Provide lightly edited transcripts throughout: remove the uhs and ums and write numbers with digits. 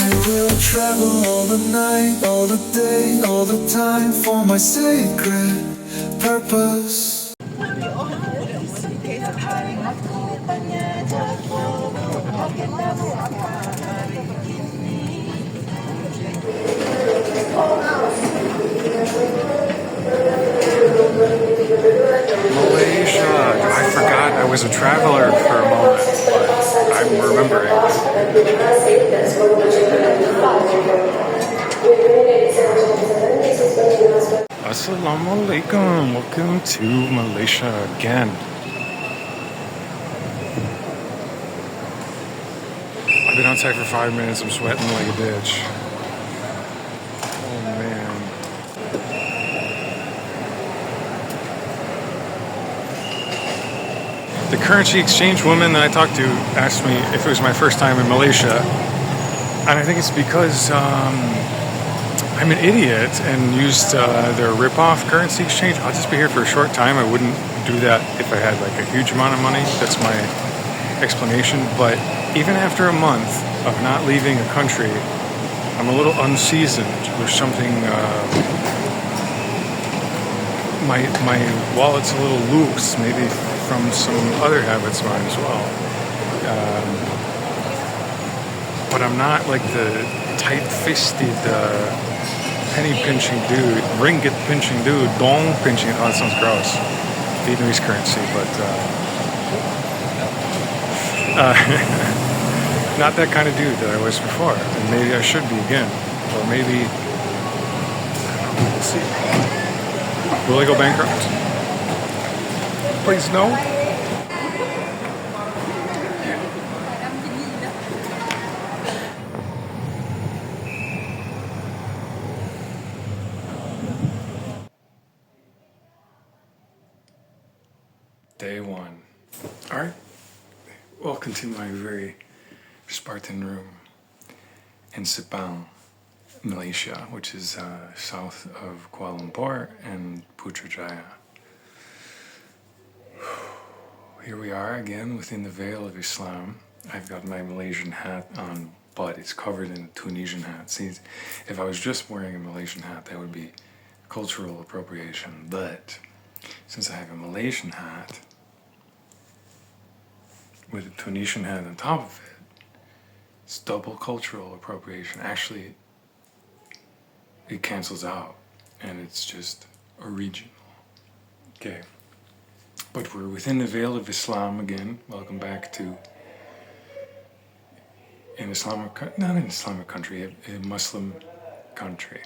will travel all the night, all the day, all the time for my sacred purpose. Malaysia. I forgot I was a traveler for a moment, but I'm remembering. Assalamu alaikum. Welcome to Malaysia again. I've been outside for 5 minutes. I'm sweating like a bitch. Oh man. The currency exchange woman that I talked to asked me if it was my first time in Malaysia, and I think it's because I'm an idiot and used their rip-off currency exchange. I'll just be here for a short time. I wouldn't do that if I had like a huge amount of money. That's my explanation. But even after a month of not leaving a country, I'm a little unseasoned. There's something. My wallet's a little loose, maybe from some other habits of mine as well. But I'm not like the tight-fisted penny-pinching dude, ringgit-pinching dude, dong-pinching. Oh, that sounds gross. Vietnamese currency, but not that kind of dude that I was before. And maybe I should be again. Or maybe, I don't know, we'll see. Will I go bankrupt? Please no. Day one. Alright. Welcome to my very Spartan room in Sepang, Malaysia, which is south of Kuala Lumpur and Putrajaya. Here we are again within the veil of Islam. I've got my Malaysian hat on, but it's covered in a Tunisian hat. See, if I was just wearing a Malaysian hat, that would be cultural appropriation. But since I have a Malaysian hat with a Tunisian hat on top of it, it's double cultural appropriation. Actually, it cancels out, and it's just original. Okay. But we're within the veil of Islam again. Welcome back to not an Islamic country, a Muslim country.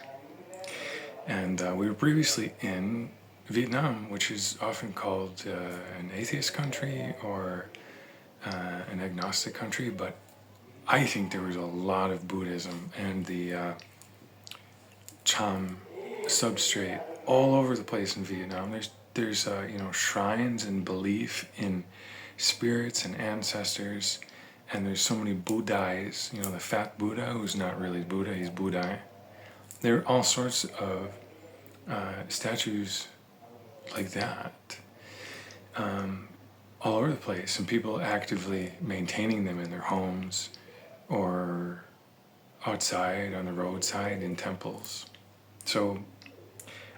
And we were previously in Vietnam, which is often called an atheist country or an agnostic country, but I think there was a lot of Buddhism and the Cham substrate all over the place in Vietnam. There's shrines and belief in spirits and ancestors, and there's so many Buddhais. The fat Buddha, who's not really Buddha, he's Buddhai. There are all sorts of statues like that all over the place, and people actively maintaining them in their homes or outside on the roadside in temples. So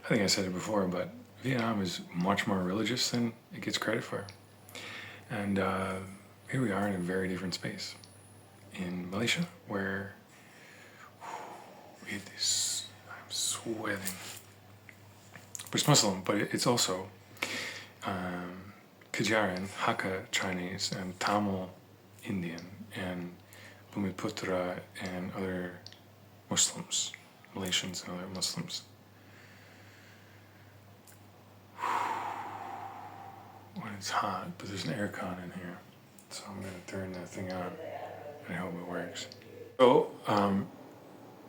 I think I said it before, but Vietnam is much more religious than it gets credit for. And here we are in a very different space in Malaysia, where it is, I'm sweating. But it's Muslim, but it's also Kajaran, Hakka Chinese, and Tamil Indian, and Bumiputra and other Muslims, Malaysians and other Muslims. When it's hot, but there's an aircon in here, so I'm going to turn that thing on, and I hope it works. So,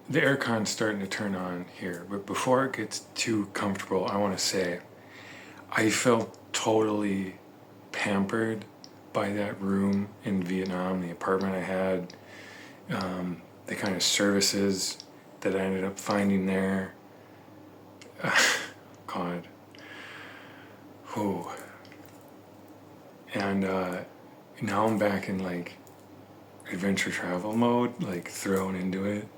the aircon's starting to turn on here, but before it gets too comfortable, I want to say I felt totally pampered by that room in Vietnam, the apartment I had, the kind of services that I ended up finding there. God. Oh. And now I'm back in like adventure travel mode like thrown into it,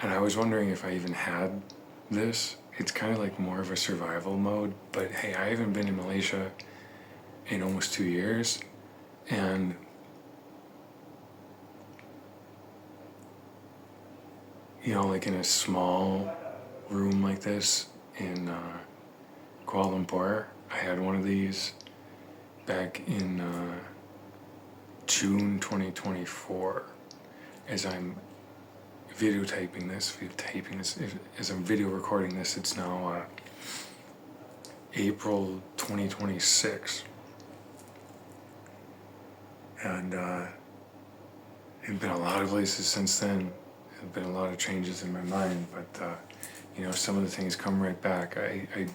and I was wondering if I even had this. It's kind of like more of a survival mode, but hey, I haven't been in Malaysia in almost 2 years, and you know, like in a small room like this in Kuala Lumpur, I had one of these back in June 2024. As I'm videotaping this, as I'm video recording this, it's now April 2026. And there's been a lot of places since then. There's been a lot of changes in my mind, but you know, some of the things come right back. I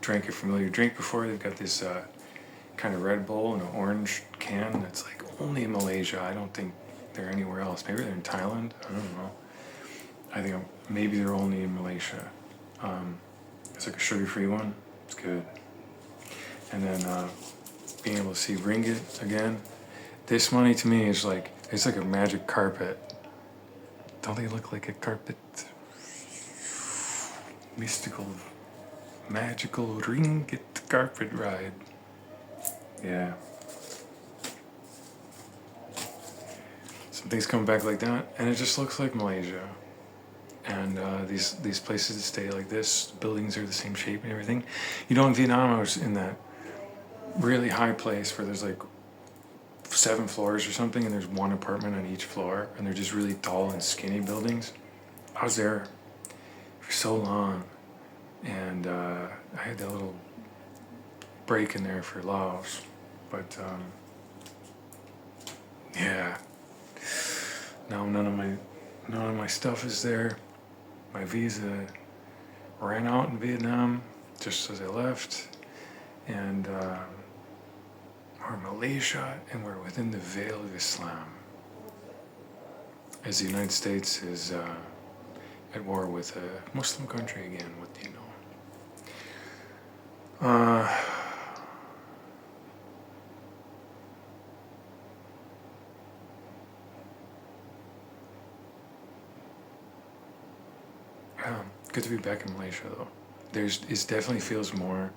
drank a familiar drink before. They've got this kind of Red Bull in an orange can that's like only in Malaysia. I don't think they're anywhere else. Maybe they're in Thailand. I don't know. I think maybe they're only in Malaysia. It's like a sugar-free one. It's good. And then being able to see ringgit again. This money to me is like, it's like a magic carpet. Don't they look like a carpet? Mystical, magical ringgit carpet ride. Yeah. Some things come back like that, and it just looks like Malaysia. And these places that stay like this, buildings are the same shape and everything. You know, in Vietnam, I was in that really high place where there's like 7 floors or something, and there's one apartment on each floor, and they're just really tall and skinny buildings. I was there for so long, and I had that little break in there for Laos, but yeah. Now none of my stuff is there. My visa ran out in Vietnam just as I left, and we're in Malaysia, and we're within the veil of Islam, as the United States is at war with a Muslim country again. What do you know? Good to be back in Malaysia, though. It definitely feels more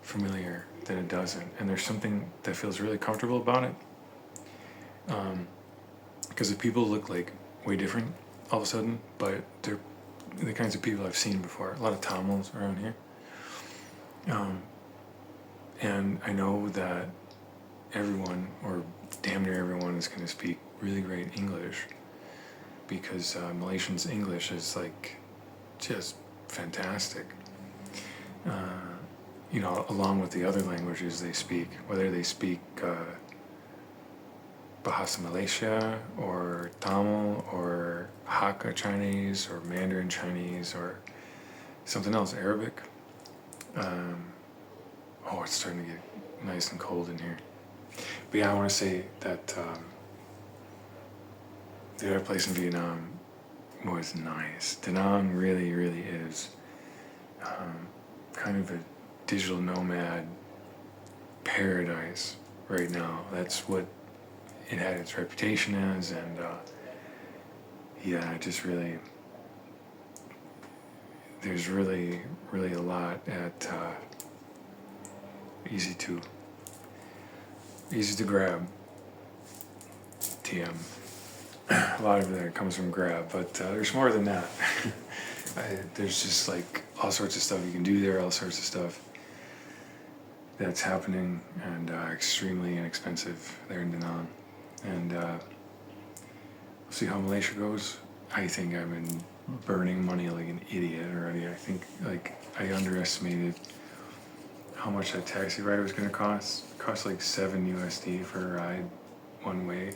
familiar than it doesn't, and there's something that feels really comfortable about it. Because the people look like way different all of a sudden, but they're the kinds of people I've seen before. A lot of Tamils around here, and I know that everyone, or damn near everyone, is going to speak really great English, because Malaysians' English is like just fantastic. You know, along with the other languages they speak, whether they speak Bahasa Malaysia or Tamil or Hakka Chinese or Mandarin Chinese or something else, Arabic. Oh, it's starting to get nice and cold in here. But yeah, I want to say that the other place in Vietnam was nice. Da Nang really, really is kind of a digital nomad paradise right now. That's what it had its reputation as, and yeah, it just really, there's really, really a lot at easy to grab. TM. A lot of that comes from Grab, but there's more than that. There's just like all sorts of stuff you can do there, all sorts of stuff that's happening, and extremely inexpensive there in Da Nang. And we'll see how Malaysia goes. I think I've been burning money like an idiot already. I think like I underestimated how much that taxi ride was going to cost. It cost like $7 for a ride one way.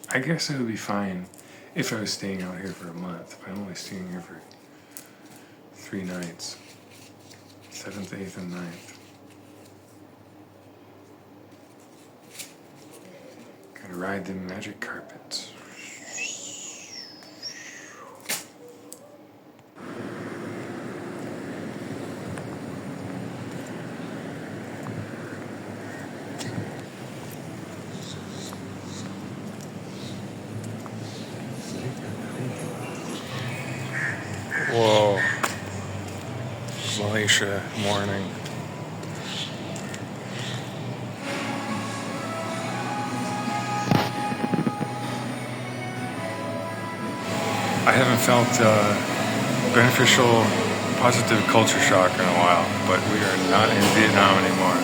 I guess it would be fine if I was staying out here for a month, but I'm only staying here for 3 nights, 7th, 8th, and 9th. Gotta ride the magic carpets. Whoa. Malaysia morning. I haven't felt beneficial, positive culture shock in a while, but we are not in Vietnam anymore.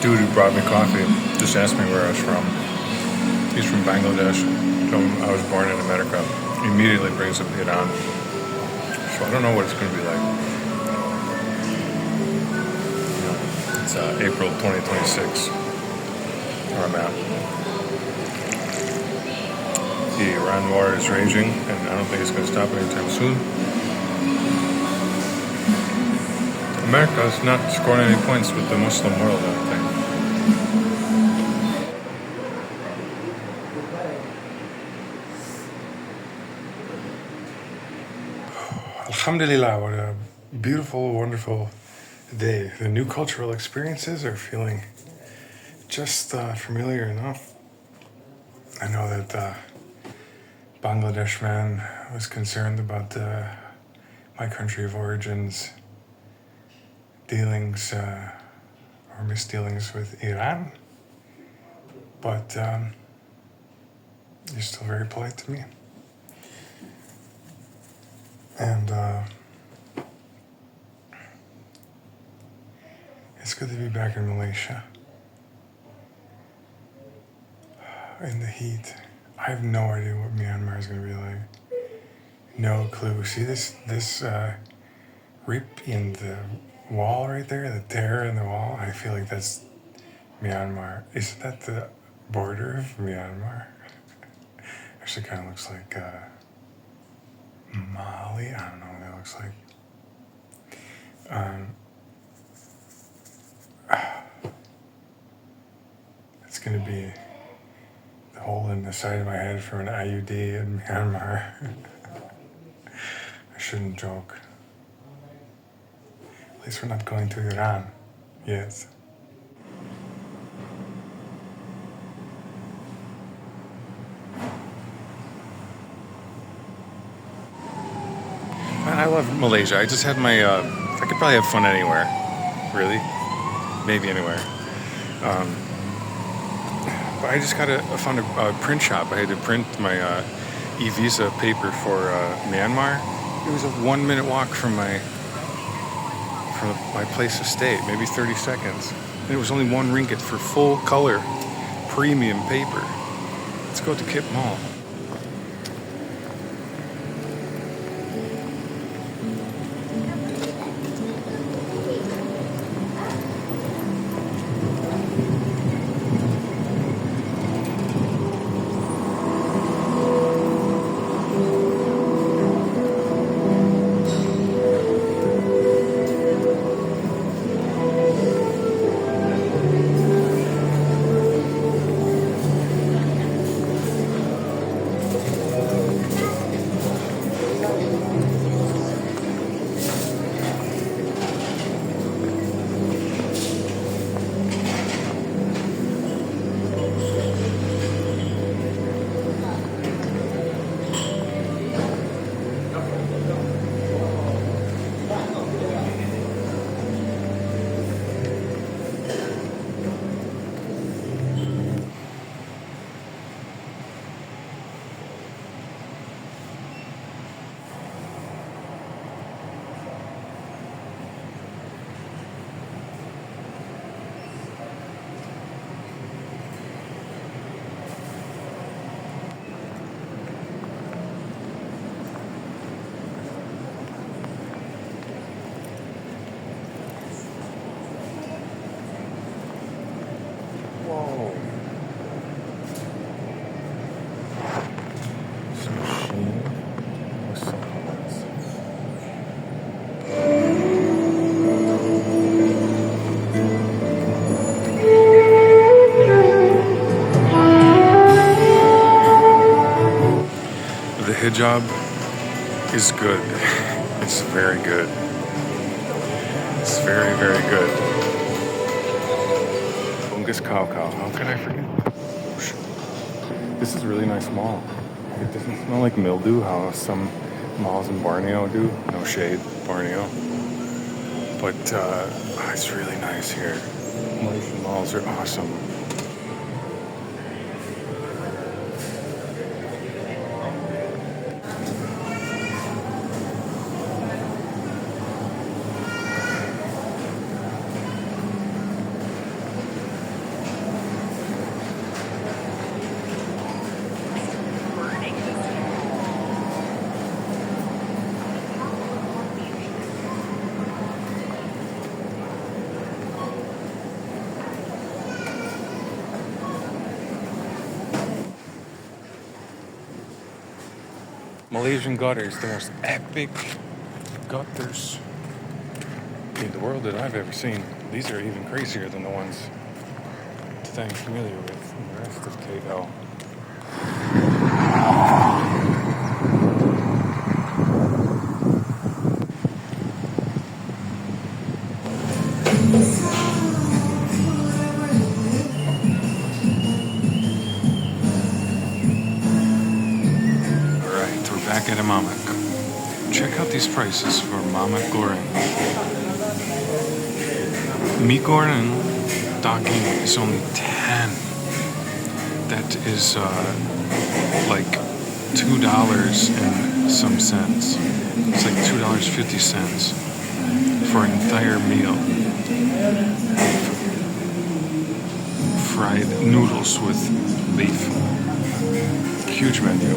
Dude who brought me coffee just asked me where I was from. He's from Bangladesh. Told him I was born in America. He immediately brings up Vietnam. So I don't know what it's going to be like. It's April 2026, where I'm at. The Iran war is raging, and I don't think it's going to stop anytime soon. America's not scoring any points with the Muslim world, I don't think. Alhamdulillah, what a beautiful, wonderful day. The new cultural experiences are feeling just familiar enough. I know that Bangladesh man was concerned about my country of origin's dealings or misdealings with Iran, but you're still very polite to me. And it's good to be back in Malaysia. In the heat. I have no idea what Myanmar is going to be like. No clue. See this rip in the wall right there? The tear in the wall? I feel like that's Myanmar. Isn't that the border of Myanmar? Actually kind of looks like Mali. I don't know what that looks like. It's going to be the hole in the side of my head from an IUD in Myanmar. I shouldn't joke. At least we're not going to Iran yet. Man, I love Malaysia. I just had my, I could probably have fun anywhere. Really? Maybe anywhere. But I just found a print shop. I had to print my e-visa paper for Myanmar. It was a 1 minute walk from my place to stay, maybe 30 seconds. And it was only 1 ringgit for full color premium paper. Let's go to Kip Mall. Hijab is good. It's very good. It's very, very good. this cow. How could I forget? Oh, shit. This is a really nice mall. It doesn't smell like mildew, how some malls in Borneo do. No shade, Borneo. But it's really nice here. Malaysian malls are awesome. Malaysian gutters, the most epic gutters in the world that I've ever seen. These are even crazier than the ones that I'm familiar with in the rest of KL. Alright, we're back at a Mamak. Check out these prices for Mamak Goreng. Mi Goreng daging is only 10. That is like $2 and some cents. It's like $2.50 for an entire meal. Fried noodles with beef. Huge menu.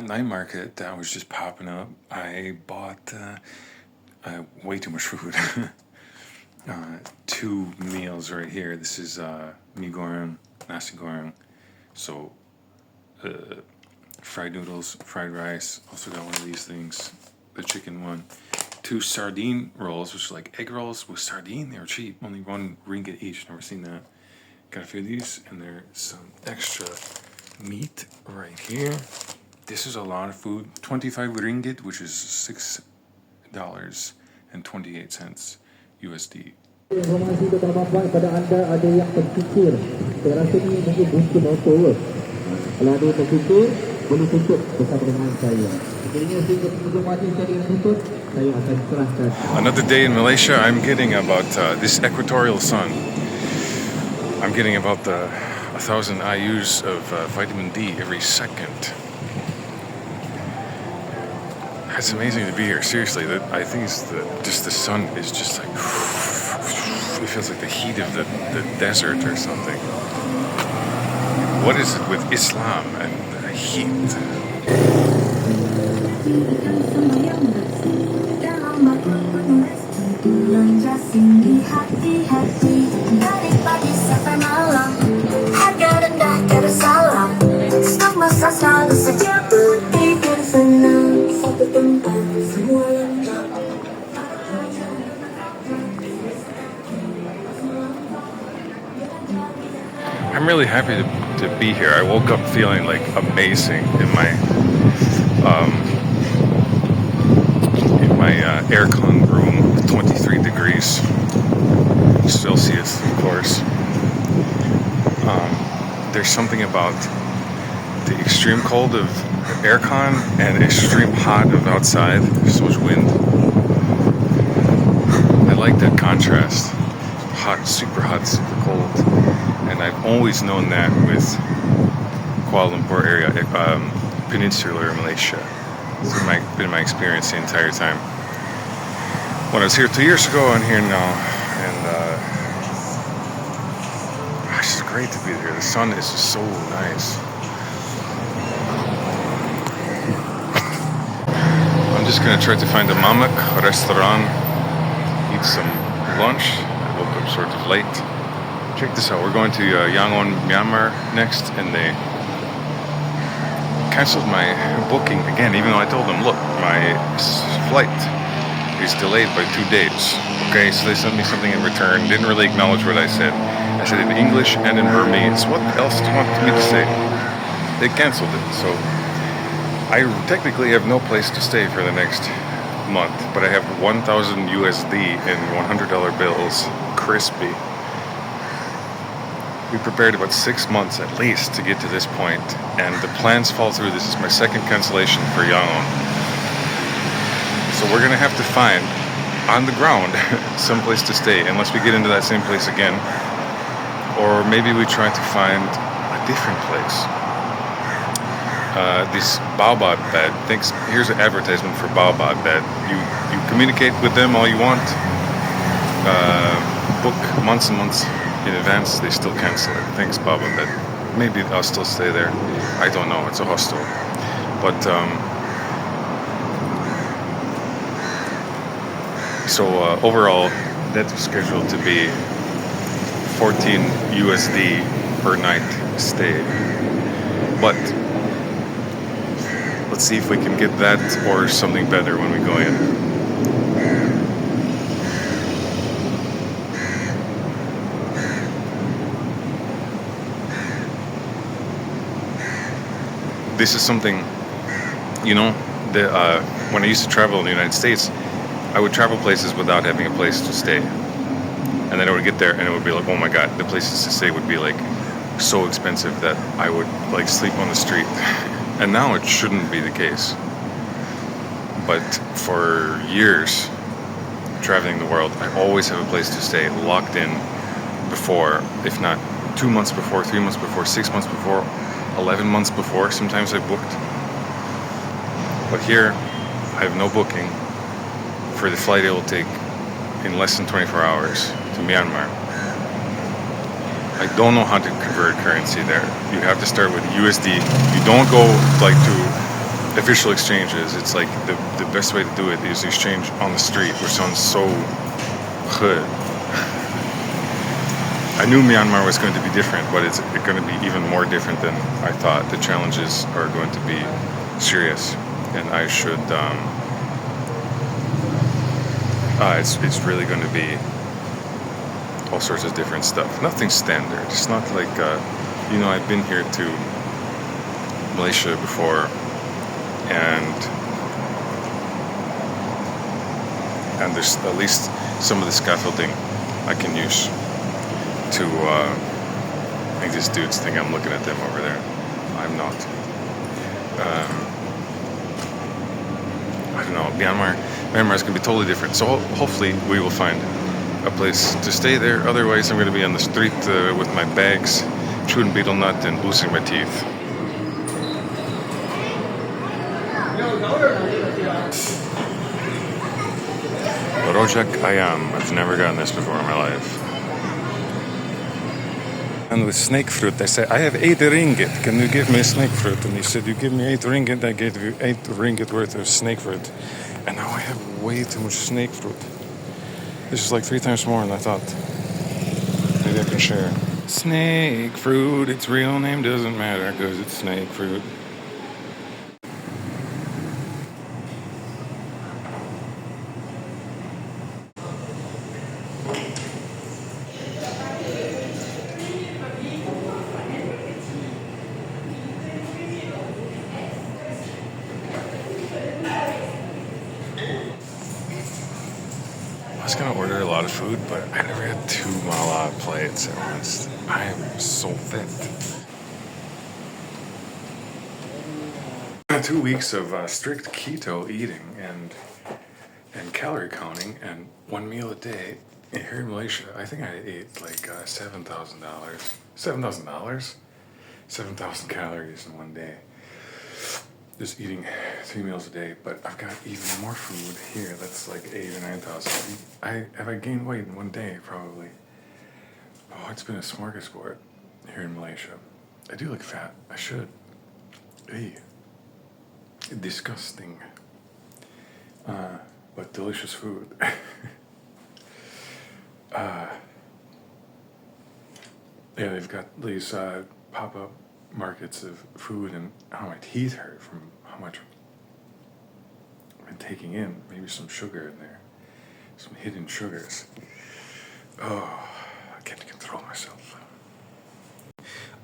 Night market that was just popping up. I bought way too much food. 2 meals right here. This is mi goreng, nasi goreng. So fried noodles, fried rice. Also got one of these things, the chicken one. 2 sardine rolls, which are like egg rolls with sardine. They were cheap, only RM1 each. Never seen that. Got a few of these, and there's some extra meat right here. This is a lot of food. 25 ringgit, which is $6.28 USD. Informasi keterlambatan pada anda ada yang terfikir. Saya rasa ini mungkin mungkin auto. Kalau ada yang terfikir, boleh tutup bersama dengan saya. Akhirnya sehingga informasi saya dengan tutup, saya akan serahkan. Another day in Malaysia, I'm getting about this equatorial sun. I'm getting about 1,000 IUs of vitamin D every second. It's amazing to be here. Seriously, I think it's just the sun is just like it feels like the heat of the desert or something. What is it with Islam and the heat? I'm really happy to be here. I woke up feeling like amazing in my aircon room with 23 degrees Celsius, of course. There's something about the extreme cold of aircon and extreme hot of outside. There's so much wind. I like that contrast. Hot, super cold. And I've always known that with Kuala Lumpur area, peninsular Malaysia. It's been my experience the entire time. When I was here 2 years ago, I'm here now, and it's just great to be here. The sun is just so nice. I'm just gonna try to find a mamak restaurant, eat some lunch. I woke up sort of late. Check this out. We're going to Yangon, Myanmar next, and they canceled my booking again, even though I told them, look, my flight is delayed by 2 days. Okay, so they sent me something in return. Didn't really acknowledge what I said. I said in English and in Burmese. What else do you want me to say? They canceled it. So I technically have no place to stay for the next month, but I have 1,000 USD in $100 bills, crispy. We prepared about 6 months at least to get to this point, and the plans fall through. This is my second cancellation for Yangon. So we're gonna have to find, on the ground, some place to stay, unless we get into that same place again. Or maybe we try to find a different place. This Baobab bed, here's an advertisement for Baobab bed. You communicate with them all you want, book months and months in advance, they still cancel it. Thanks, Baobab bed. Maybe I'll still stay there. I don't know, it's a hostel. But, so overall, that was scheduled to be 14 USD per night stay. But let's see if we can get that or something better when we go in. This is something, you know, when I used to travel in the United States, I would travel places without having a place to stay. And then I would get there and it would be like, oh my God, the places to stay would be like so expensive that I would like sleep on the street. And now it shouldn't be the case. But for years, traveling the world, I always have a place to stay locked in before, if not 2 months before, 3 months before, 6 months before, 11 months before. Sometimes I booked. But here, I have no booking for the flight it will take in less than 24 hours to Myanmar. I don't know how to convert currency there. You have to start with USD. You don't go like to official exchanges. It's like the best way to do it is exchange on the street, which sounds so hood. I knew Myanmar was going to be different, but it's going to be even more different than I thought. The challenges are going to be serious, and I should. It's really going to be all sorts of different stuff. Nothing standard. It's not like, you know, I've been here to Malaysia before, and there's at least some of the scaffolding I can use to, I think these dudes think I'm looking at them over there. I'm not. I don't know, Myanmar is going to be totally different. So hopefully we will find a place to stay there. Otherwise, I'm going to be on the street with my bags, chewing betel nut and losing my teeth. Rojak ayam. I've never gotten this before in my life. And with snake fruit, I said, I have 8 ringgit. Can you give me snake fruit? And he said, you give me 8 ringgit, I gave you 8 ringgit worth of snake fruit. And now I have way too much snake fruit. This is like 3 times more than I thought. Maybe I can share. Snake fruit, its real name doesn't matter because it's snake fruit. was gonna order a lot of food, but I never had 2 mala plates at once. I am so fit. 2 weeks of strict keto eating and calorie counting and 1 meal a day here in Malaysia. I think I ate like $7,000. $7,000? 7,000 calories in one day. Just eating 3 meals a day, but I've got even more food here. That's like 8,000 or 9,000. Have I gained weight in one day? Probably. Oh, it's been a smorgasbord here in Malaysia. I do look fat. I should. Hey, disgusting. But delicious food. Yeah, they've got these pop-up markets of food, and my teeth hurt from how much I've been taking in. Maybe some sugar in there, some hidden sugars. Oh, I can't control myself.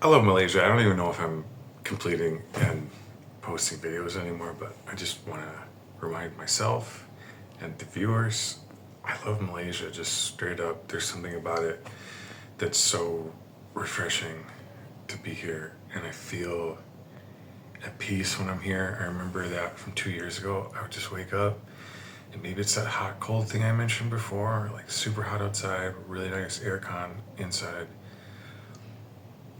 I love Malaysia. I don't even know if I'm completing and posting videos anymore, but I just want to remind myself and the viewers, I love Malaysia, just straight up. There's something about it that's so refreshing to be here, and I feel at peace when I'm here. I remember that from 2 years ago. I would just wake up, and maybe it's that hot cold thing I mentioned before, like super hot outside, really nice aircon inside,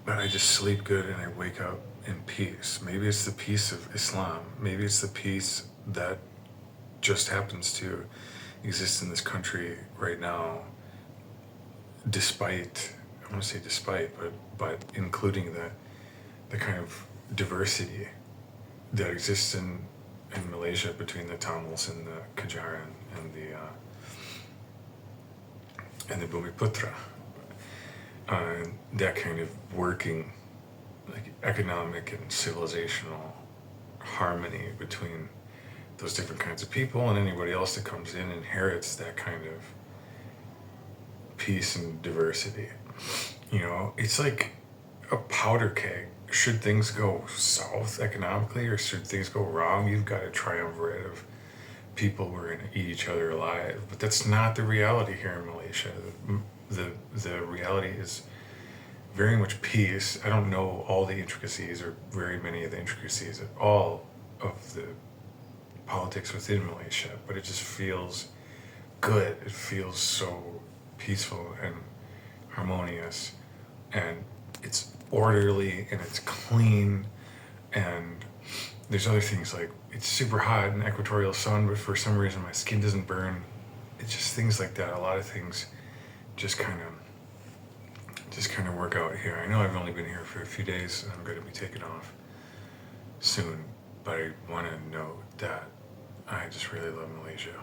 but I just sleep good and I wake up in peace. Maybe it's the peace of Islam. Maybe it's the peace that just happens to exist in this country right now, despite, I want to say despite, but including the kind of diversity that exists in Malaysia between the Tamils and the Kajaran and the Bumiputra. That kind of working, like economic and civilizational harmony between those different kinds of people, and anybody else that comes in inherits that kind of peace and diversity. You know, it's like a powder keg. Should things go south economically, or should things go wrong, you've got a triumvirate of people who are going to eat each other alive. But that's not the reality here in Malaysia. The reality is very much peace. I don't know all the intricacies, or very many of the intricacies of all of the politics within Malaysia, but it just feels good. It feels so peaceful and harmonious, and it's orderly and it's clean, and there's other things like it's super hot in equatorial sun, but for some reason my skin doesn't burn. It's just things like that. A lot of things just kind of work out here. I know I've only been here for a few days and I'm going to be taking off soon, but I want to note that I just really love Malaysia.